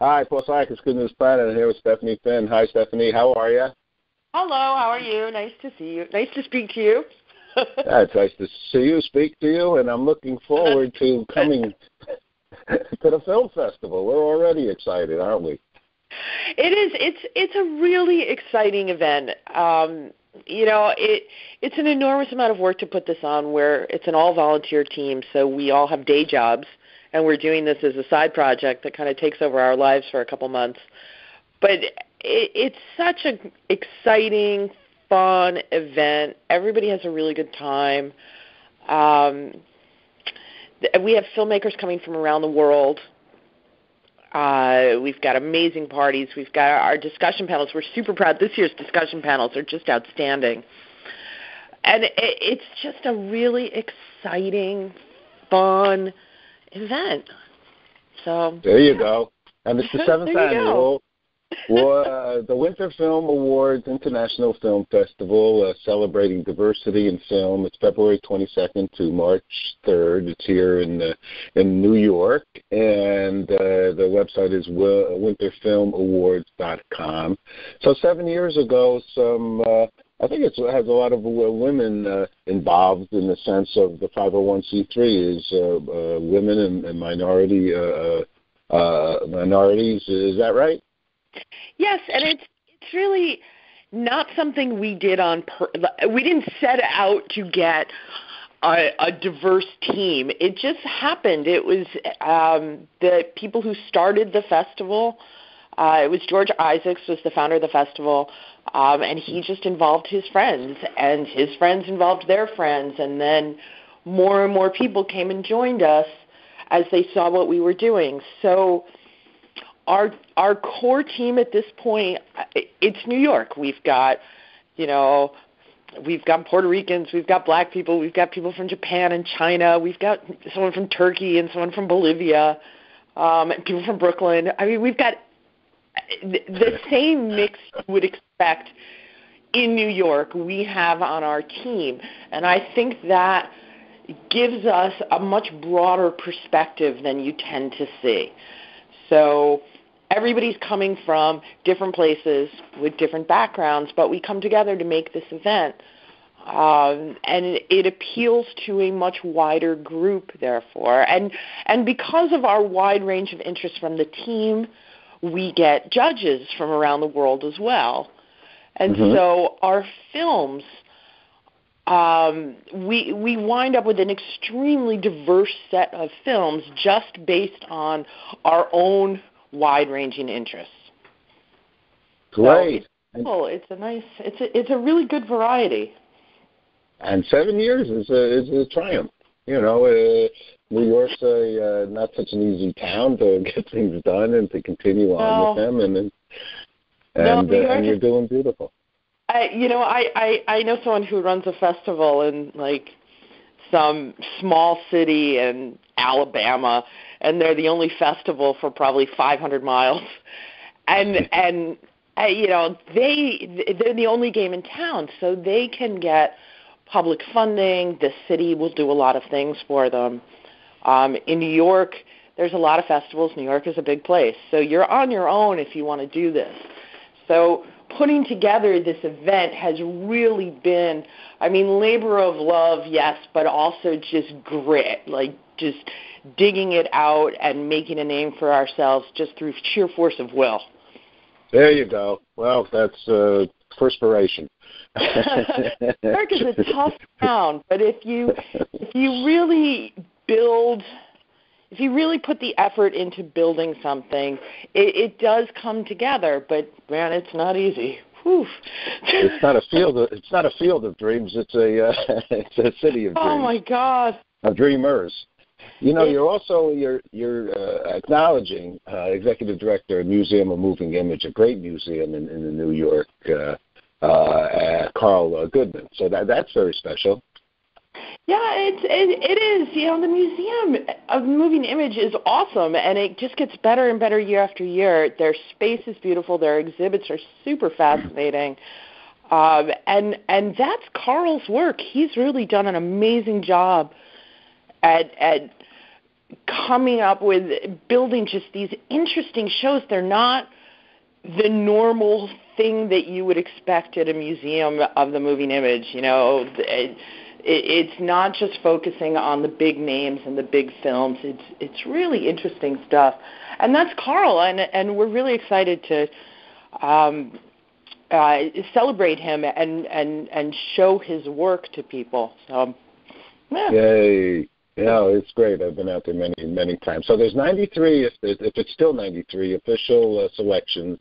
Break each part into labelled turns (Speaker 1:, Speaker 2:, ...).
Speaker 1: Hi, Paul Sykes, Good News Planet. I'm here with Stephanie Finn. Hi, Stephanie. How are you?
Speaker 2: Hello, how are you? Nice to see you. Nice to speak to you.
Speaker 1: It's nice to see you, speak to you, and I'm looking forward to coming to the film festival. We're already excited, aren't we?
Speaker 2: It is. It's a really exciting event. It's an enormous amount of work to put this on. Where it's an all-volunteer team, so we all have day jobs, and we're doing this as a side project that kind of takes over our lives for a couple months. But it's such an exciting, fun event. Everybody has a really good time. We have filmmakers coming from around the world. We've got amazing parties. We've got our discussion panels. We're super proud. This year's discussion panels are just outstanding. And it's just a really exciting, fun event. So
Speaker 1: there you go. And it's the 7th annual the Winter Film Awards International Film Festival, celebrating diversity in film. It's February 22nd to March 3rd. It's here in New York, and the website is winterfilmawards.com. So 7 years ago, I think it has a lot of women involved in the sense of the 501c3 is women and minorities. Is that right?
Speaker 2: Yes, and it's really not something we did we didn't set out to get a diverse team. It just happened. It was the people who started the festival. It was George Isaacs was the founder of the festival, and he just involved his friends, and his friends involved their friends, and then more and more people came and joined us as they saw what we were doing. So our core team at this point, it's New York. We've got Puerto Ricans, we've got black people, we've got people from Japan and China, we've got someone from Turkey and someone from Bolivia, and people from Brooklyn. I mean, we've got the same mix you would expect in New York we have on our team. And I think that gives us a much broader perspective than you tend to see. So everybody's coming from different places with different backgrounds, but we come together to make this event. And it appeals to a much wider group, therefore. And because of our wide range of interests from the team, we get judges from around the world as well. And so our films, we wind up with an extremely diverse set of films just based on our own wide-ranging interests.
Speaker 1: Great.
Speaker 2: So it's a really good variety.
Speaker 1: And 7 years is a triumph. New York's not such an easy town to get things done and to continue on with them, and you're doing beautiful.
Speaker 2: I know someone who runs a festival in like some small city in Alabama, and they're the only festival for probably 500 miles, and they're the only game in town, so they can get public funding. The city will do a lot of things for them. In New York, there's a lot of festivals. New York is a big place, so you're on your own if you want to do this. So putting together this event has really been, labor of love, yes, but also just grit, like just digging it out and making a name for ourselves just through sheer force of will.
Speaker 1: There you go. Well, that's perspiration.
Speaker 2: New York is a tough town, but if you really put the effort into building something, it does come together. But man, it's not easy. Whew.
Speaker 1: It's not a field of dreams. It's a city of dreams.
Speaker 2: Oh my God.
Speaker 1: Of dreamers. You're also acknowledging executive director of Museum of Moving Image, a great museum in the New York, Carl Goodman. So that's very special.
Speaker 2: Yeah, it is. The Museum of Moving Image is awesome, and it just gets better and better year after year. Their space is beautiful. Their exhibits are super fascinating. And that's Carl's work. He's really done an amazing job at coming up with building just these interesting shows. They're not the normal thing that you would expect at a museum of the moving image. It's not just focusing on the big names and the big films. It's really interesting stuff, and that's Carl, and we're really excited to celebrate him and show his work to people. So, yeah.
Speaker 1: Yay! Yeah, it's great. I've been out there many, many times. So there's 93, if it's still 93, official selections.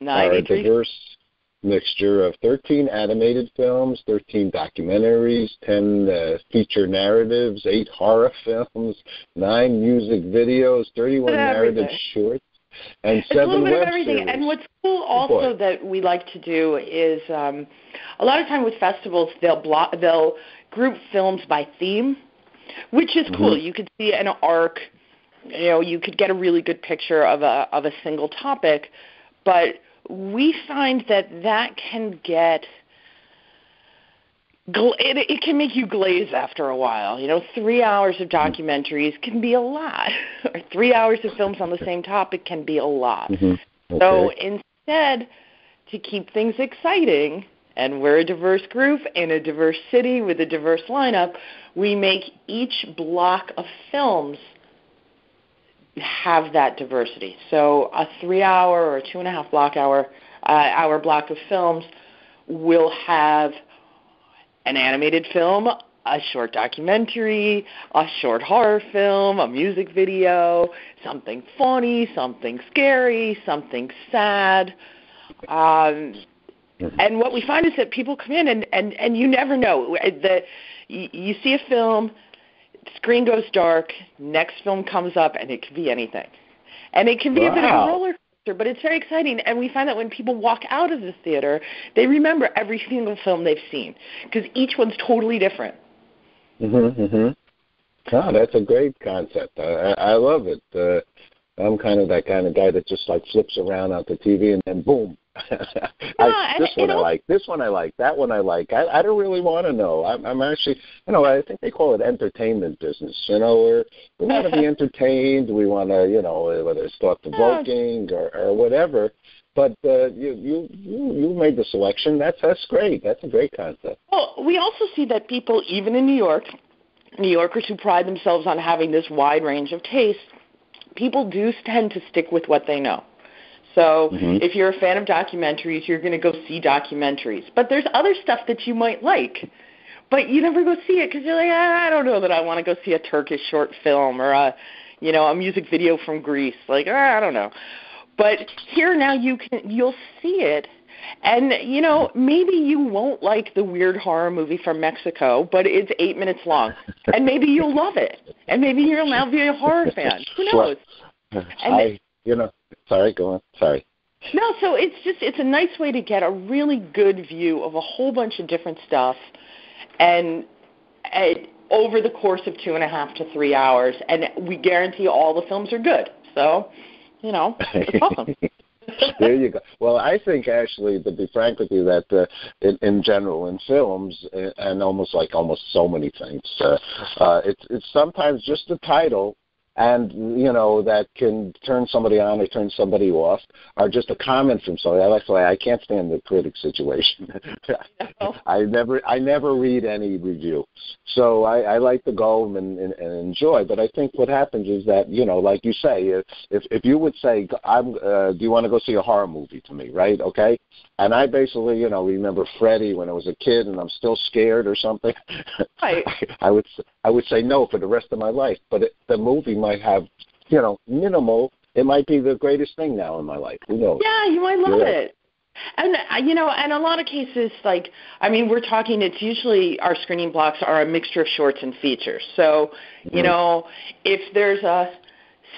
Speaker 1: 93. Are a diverse mixture of 13 animated films, 13 documentaries, 10 feature narratives, 8 horror films, 9 music videos, 31 narrative shorts, and 7 web series.
Speaker 2: And what's cool also that we like to do is a lot of time with festivals they'll group films by theme, which is cool. You could see an arc. You could get a really good picture of a single topic, but we find that can get it can make you glaze after a while. 3 hours of documentaries can be a lot, or 3 hours of films on the same topic can be a lot.
Speaker 1: Okay.
Speaker 2: So instead, to keep things exciting, and we're a diverse group in a diverse city with a diverse lineup, we make each block of films have that diversity. So a 3 hour or 2.5 block hour block of films will have an animated film, a short documentary, a short horror film, a music video, something funny, something scary, something sad. And what we find is that people come in and you never know. You see a film, screen goes dark, next film comes up, and it could be anything. And it can be a bit of a roller coaster, but it's very exciting. And we find that when people walk out of the theater, they remember every single film they've seen, because each one's totally different.
Speaker 1: Oh, that's a great concept. I love it. I'm kind of that kind of guy that just like flips around on the TV and then boom. This one I like, that one I like. I don't really want to know. I'm actually, I think they call it entertainment business. We want to be entertained. We want to, whether it's thought-provoking or whatever. But you made the selection. That's great. That's a great concept.
Speaker 2: Well, we also see that people, even in New York, New Yorkers who pride themselves on having this wide range of taste, people do tend to stick with what they know. So if you're a fan of documentaries, you're going to go see documentaries. But there's other stuff that you might like, but you never go see it because you're like, I don't know that I want to go see a Turkish short film or a music video from Greece. Like, I don't know. But here now you'll see it, and maybe you won't like the weird horror movie from Mexico, but it's 8 minutes long, and maybe you'll love it, and maybe you'll now be a horror fan. Who knows?
Speaker 1: Sorry, go on. Sorry.
Speaker 2: No, so it's a nice way to get a really good view of a whole bunch of different stuff, and over the course of 2.5 to 3 hours, and we guarantee all the films are good. So, it's awesome.
Speaker 1: There you go. Well, I think actually, to be frank with you, that in general in films and almost so many things, it's sometimes just the title. And, that can turn somebody on or turn somebody off, or just a comment from somebody. I can't stand the critic situation. I never read any review. So I like to go and enjoy. But I think what happens is that, like you say, if you would say, do you want to go see a horror movie to me, right? Okay. And I basically, remember Freddy when I was a kid and I'm still scared or something.
Speaker 2: Right.
Speaker 1: I would say no for the rest of my life. But the movie might have, minimal. It might be the greatest thing now in my life. Who knows?
Speaker 2: Yeah, you might love it. And, and a lot of cases, we're talking, it's usually our screening blocks are a mixture of shorts and features. So, if there's a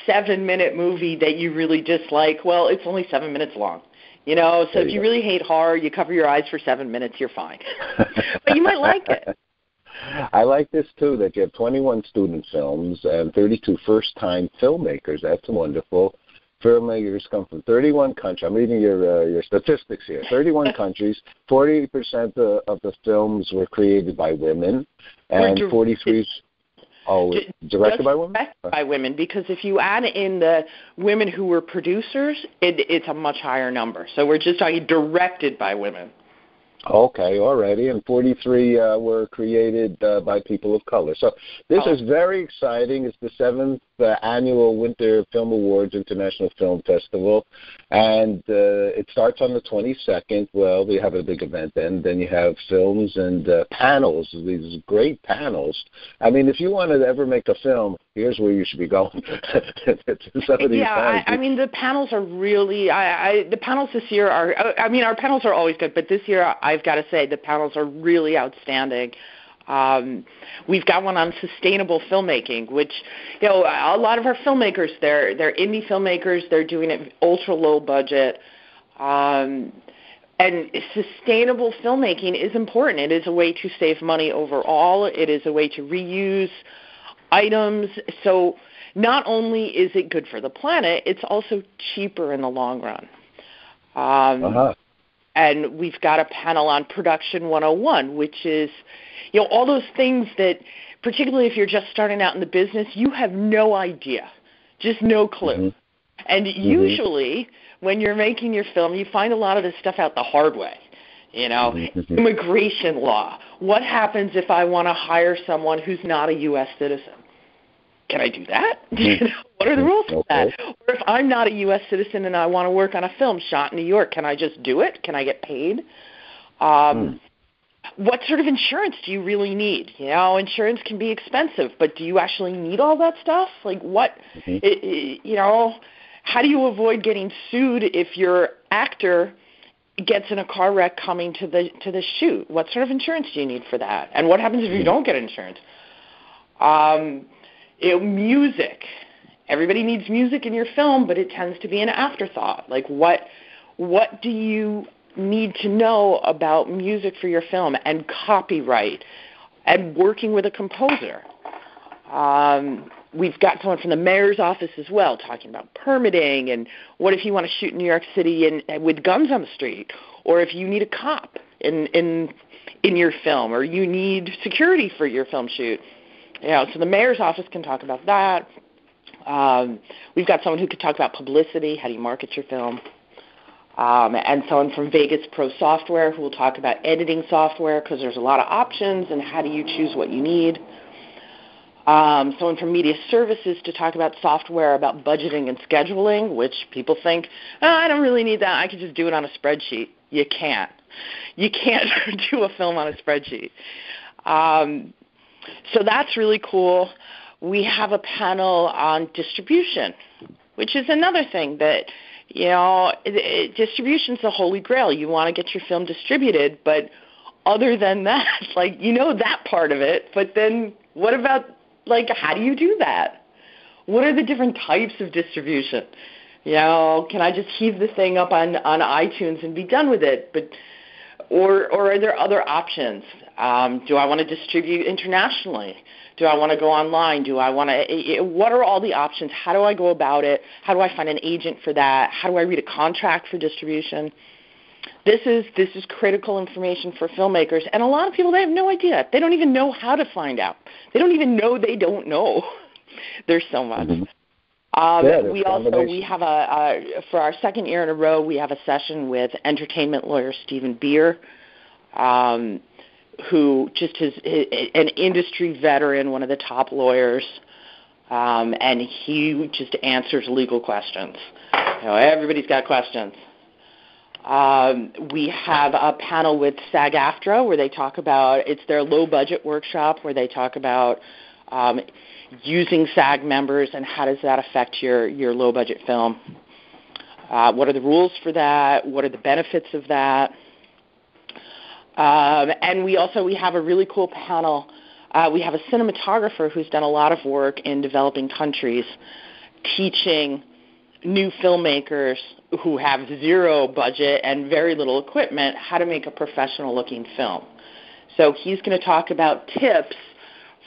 Speaker 2: 7-minute movie that you really dislike, well, it's only 7 minutes long. So if you really hate horror, you cover your eyes for 7 minutes, you're fine. But you might like it.
Speaker 1: I like this, too, that you have 21 student films and 32 first-time filmmakers. That's wonderful. Filmmakers come from 31 countries. I'm reading your statistics here. 31 countries, 40% of the films were created by women, and 43... Oh, directed by women?
Speaker 2: Directed by women, because if you add in the women who were producers, it's a much higher number. So we're just talking directed by women.
Speaker 1: Okay, already, and 43 were created by people of color. So this is very exciting. It's the 7th annual Winter Film Awards International Film Festival, and it starts on the 22nd. Well, we have a big event then. Then you have films and panels, these great panels. I mean, if you want to ever make a film, here's where you should be going.
Speaker 2: I mean, the panels are really, the panels this year are, I mean, our panels are always good, but this year I've got to say the panels are really outstanding. We've got one on sustainable filmmaking, which, you know, a lot of our filmmakers, they're indie filmmakers, they're doing it ultra low budget. And sustainable filmmaking is important. It is a way to save money overall. It is a way to reuse items. So not only is it good for the planet, it's also cheaper in the long run. And we've got a panel on Production 101, which is, you know, all those things that, particularly if you're just starting out in the business, you have no idea, just no clue. And usually when you're making your film, you find a lot of this stuff out the hard way. You know, immigration law. What happens if I want to hire someone who's not a U.S. citizen? Can I do that? You know, what are the rules for that? Or if I'm not a U.S. citizen and I want to work on a film shot in New York, can I just do it? Can I get paid? What sort of insurance do you really need? You know, insurance can be expensive, but do you actually need all that stuff? Like what, you know, how do you avoid getting sued if your actor gets in a car wreck coming to the shoot? What sort of insurance do you need for that? And what happens if you don't get insurance? Music. Everybody needs music in your film, but it tends to be an afterthought. Like what do you need to know about music for your film, and copyright, and working with a composer? We've got someone from the mayor's office as well talking about permitting, and what if you want to shoot in New York City and with guns on the street, or if you need a cop in your film, or you need security for your film shoot. You know, so the mayor's office can talk about that. We've got someone who could talk about publicity, how do you market your film, and someone from Vegas Pro Software who will talk about editing software, because there's a lot of options and how do you choose what you need. Someone from Media Services to talk about software, about budgeting and scheduling, which people think, oh, I don't really need that. I can just do it on a spreadsheet. You can't. You can't do a film on a spreadsheet. So that's really cool. We have a panel on distribution, which is another thing that, you know, distribution's the holy grail. You want to get your film distributed, but other than that, like, you know that part of it, but then what about, like, how do you do that? What are the different types of distribution? You know, can I just heave the thing up on iTunes and be done with it? But or are there other options? Do I want to distribute internationally? Do I want to go online? Do I want to? What are all the options? How do I go about it? How do I find an agent for that? How do I read a contract for distribution? This is critical information for filmmakers, and a lot of people, they have no idea. They don't even know how to find out. They don't even know they don't know. There's so much. We have for our second year in a row, we have a session with entertainment lawyer Stephen Beer, who just is an industry veteran, one of the top lawyers, and he just answers legal questions. You know, everybody's got questions. We have a panel with SAG-AFTRA where they talk about, it's their low-budget workshop where they talk about using SAG members and how does that affect your low-budget film. What are the rules for that? What are the benefits of that? And we have a really cool panel. We have a cinematographer who's done a lot of work in developing countries teaching new filmmakers who have zero budget and very little equipment how to make a professional-looking film. So he's going to talk about tips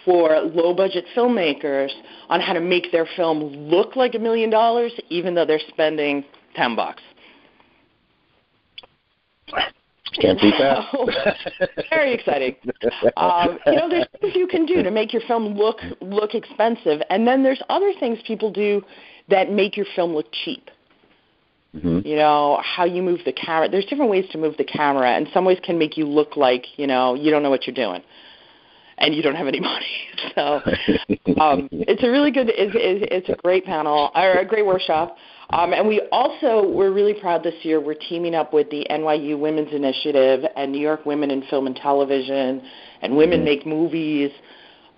Speaker 2: for low-budget filmmakers on how to make their film look like $1 million even though they're spending $10.
Speaker 1: Can't beat that.
Speaker 2: Very exciting. There's things you can do to make your film look expensive, and then there's other things people do that make your film look cheap. Mm-hmm. How you move the camera. There's different ways to move the camera, and some ways can make you look like, you don't know what you're doing, and you don't have any money. So it's a really good, it's a great panel, or a great workshop. And we're really proud this year, we're teaming up with the NYU Women's Initiative and New York Women in Film and Television and Women Make Movies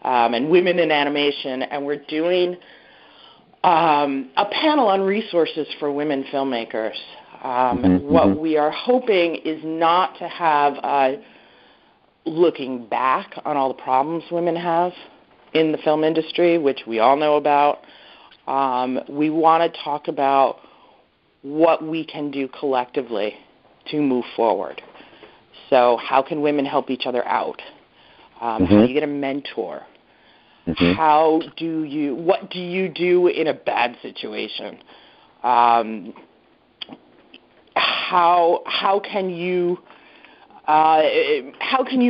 Speaker 2: and Women in Animation, and we're doing a panel on resources for women filmmakers. What we are hoping is not to have looking back on all the problems women have in the film industry, which we all know about. We want to talk about what we can do collectively to move forward. So how can women help each other out? How do you get a mentor? What do you do in a bad situation? How can you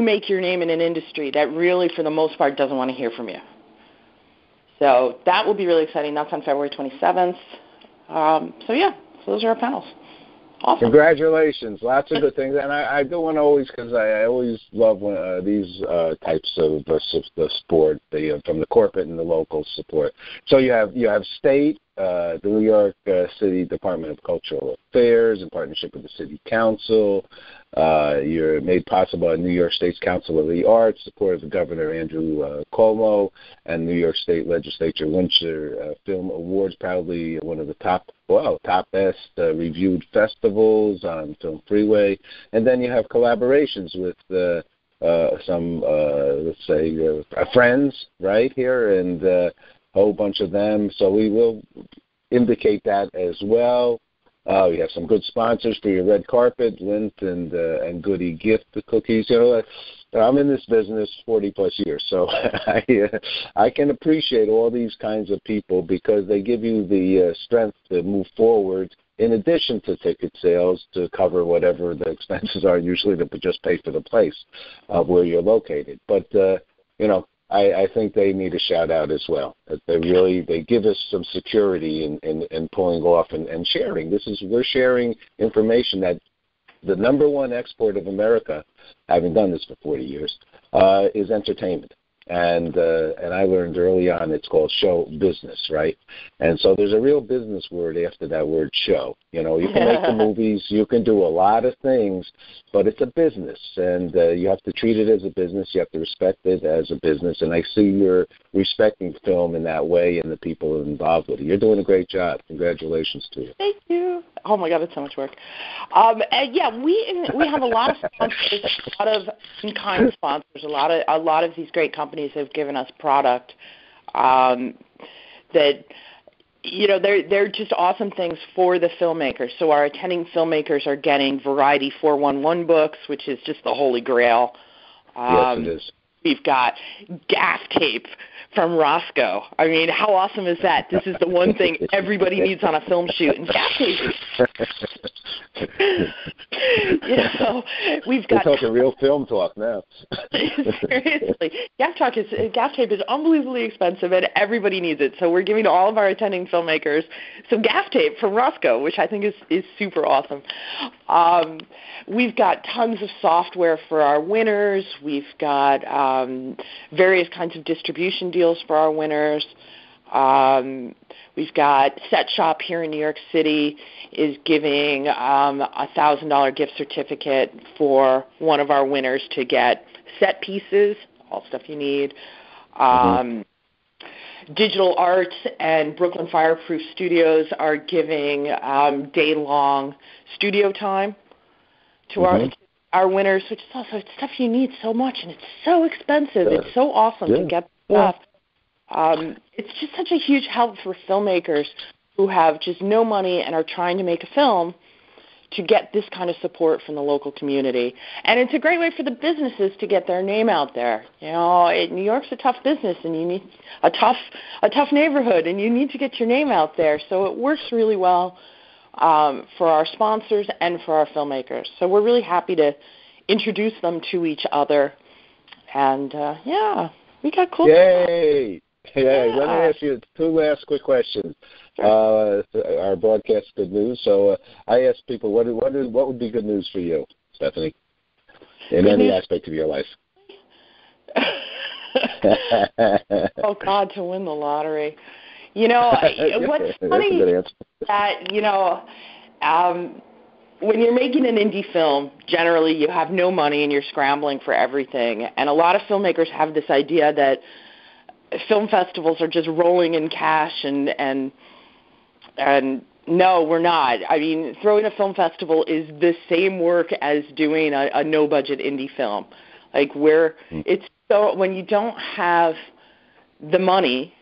Speaker 2: make your name in an industry that really, for the most part, doesn't want to hear from you? So that will be really exciting. That's on February 27th. So those are our panels. Awesome.
Speaker 1: Congratulations. Lots of good things. And I do want to always, because I always love when, these types of the sport, from the corporate and the local support. So you have state, the New York City Department of Cultural Affairs in partnership with the City Council. You're made possible by New York State's Council of the Arts, support of Governor Andrew Cuomo, and New York State Legislature Winter Film Awards, proudly one of the top best reviewed festivals on Film Freeway. And then you have collaborations with some, let's say, friends right here, and a whole bunch of them. So we will indicate that as well. We have some good sponsors for your red carpet, Lint and Goody Gift Cookies. I'm in this business 40-plus years, so I can appreciate all these kinds of people because they give you the strength to move forward in addition to ticket sales to cover whatever the expenses are, usually to just pay for the place of where you're located. But, I think they need a shout-out as well. They give us some security in pulling off and sharing. We're sharing information that the number one export of America, having done this for 40 years, is entertainment. And I learned early on it's called show business, right? And so there's a real business word after that word show. You can make the movies, you can do a lot of things, but it's a business, and you have to treat it as a business. You have to respect it as a business, and I see you're respecting film in that way and the people involved with it. You're doing a great job. Congratulations to you.
Speaker 2: Thank you. Oh my God, it's so much work. We have a lot of sponsors, a lot of in-kind sponsors. A lot of these great companies have given us product that they're just awesome things for the filmmakers. So our attending filmmakers are getting Variety 411 books, which is just the holy grail.
Speaker 1: Yes, it is.
Speaker 2: We've got gaff tape from Roscoe. I mean, how awesome is that? This is the one thing everybody needs on a film shoot, and gaff tape. We've got.
Speaker 1: We're talking real film talk now.
Speaker 2: Seriously, gaff tape is unbelievably expensive, and everybody needs it. So we're giving all of our attending filmmakers some gaff tape from Roscoe, which I think is super awesome. We've got tons of software for our winners. We've got various kinds of distribution deals for our winners. We've got Set Shop here in New York City is giving a $1,000 gift certificate for one of our winners to get set pieces, all stuff you need. Digital Arts and Brooklyn Fireproof Studios are giving day-long studio time to our winners, which is also stuff you need so much, and it's so expensive. It's so awesome to get stuff. It's just such a huge help for filmmakers who have just no money and are trying to make a film to get this kind of support from the local community. And it's a great way for the businesses to get their name out there. New York's a tough business, and you need a tough neighborhood, and you need to get your name out there. So it works really well for our sponsors and for our filmmakers. So we're really happy to introduce them to each other. And, we got cool
Speaker 1: Yay! Hey, let me ask you two last quick questions. Sure. Our broadcast good news. So I ask people, what would be good news for you, Stephanie, in good any aspect of your life?
Speaker 2: Oh, God, to win the lottery. You know, what's funny is that, you know, when you're making an indie film, generally you have no money and you're scrambling for everything. And a lot of filmmakers have this idea that film festivals are just rolling in cash, and no, we're not. I mean, throwing a film festival is the same work as doing a no-budget indie film. Like, it's so, when you don't have the money,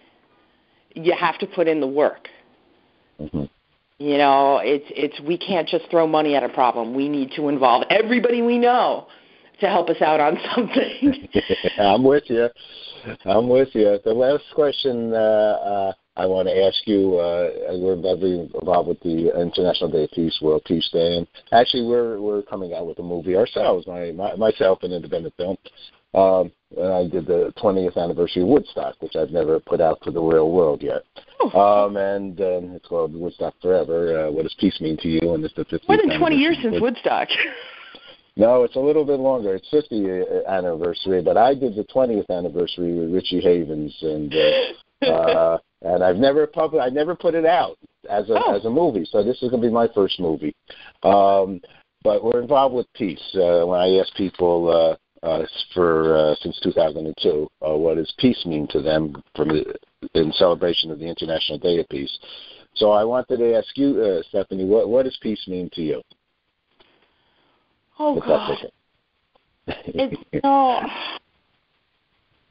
Speaker 2: you have to put in the work. Mm-hmm. You know, we can't just throw money at a problem. We need to involve everybody we know to help us out on something.
Speaker 1: I'm with you. The last question I want to ask you, we're very involved with the International Day of Peace, World Peace Day, and actually we're coming out with a movie ourselves, myself, an independent film. And I did the 20th anniversary of Woodstock, which I've never put out to the real world yet. And it's called Woodstock Forever. What does peace mean to you? And it's the 50th
Speaker 2: More than 20 years since Woodstock.
Speaker 1: No, it's a little bit longer. It's 50th anniversary, but I did the 20th anniversary with Richie Havens, and I've never put it out as a movie. So this is going to be my first movie. But we're involved with peace. When I ask people since 2002, what does peace mean to them in celebration of the International Day of Peace? So I wanted to ask you, Stephanie, what does peace mean to you?
Speaker 2: Oh, God.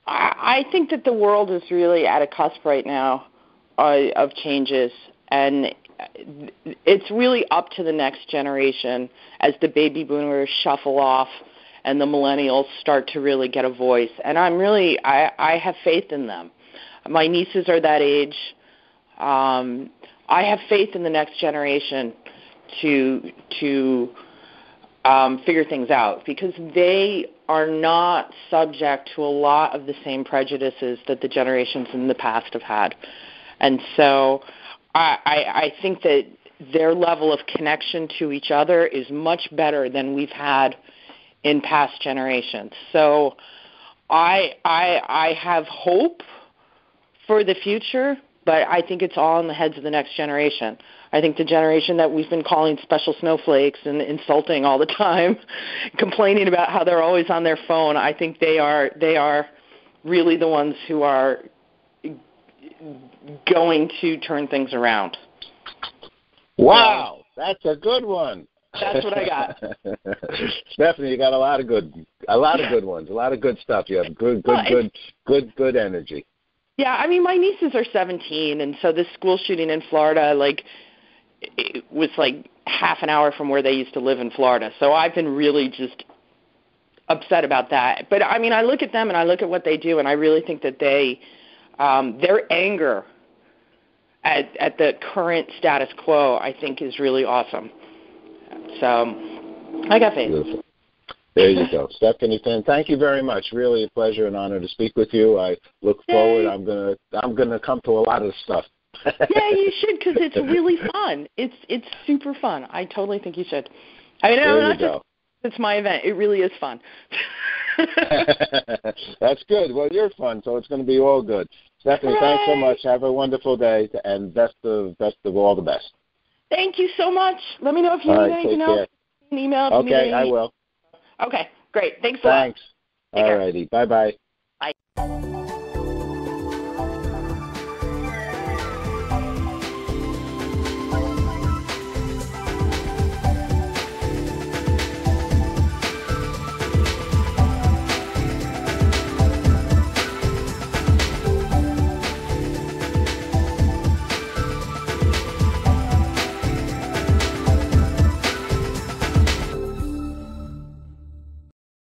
Speaker 2: I think that the world is really at a cusp right now of changes, and it's really up to the next generation as the baby boomers shuffle off and the millennials start to really get a voice. And I have faith in them. My nieces are that age. I have faith in the next generation to figure things out, because they are not subject to a lot of the same prejudices that the generations in the past have had. And so I think that their level of connection to each other is much better than we've had in past generations. So I have hope for the future, but I think it's all in the heads of the next generation. I think the generation that we've been calling special snowflakes and insulting all the time, complaining about how they're always on their phone, I think they are really the ones who are going to turn things around.
Speaker 1: Wow, that's a good one.
Speaker 2: That's what I got.
Speaker 1: Stephanie, you got a lot of good ones, a lot of good stuff. You have good energy.
Speaker 2: Yeah, I mean, my nieces are 17, and so this school shooting in Florida, it was half an hour from where they used to live in Florida. So I've been really just upset about that. But I mean, I look at them and I look at what they do, and I really think that their anger at the current status quo, I think, is really awesome. So I got faith.
Speaker 1: Beautiful. There you go. Stephanie Finn, thank you very much. Really a pleasure and honor to speak with you. I look forward. I'm gonna come to a lot of stuff.
Speaker 2: Yeah, you should, because it's really fun. It's super fun. I totally think you should. I mean, it's my event. It really is fun.
Speaker 1: That's good. Well, you're fun, so it's going to be all good. Stephanie, thanks so much. Have a wonderful day, and best of all the best.
Speaker 2: Thank you so much. Let me know if you need anything else. An email.
Speaker 1: Okay, I will.
Speaker 2: Okay, great. Thanks a lot.
Speaker 1: Thanks. All righty. Bye-bye.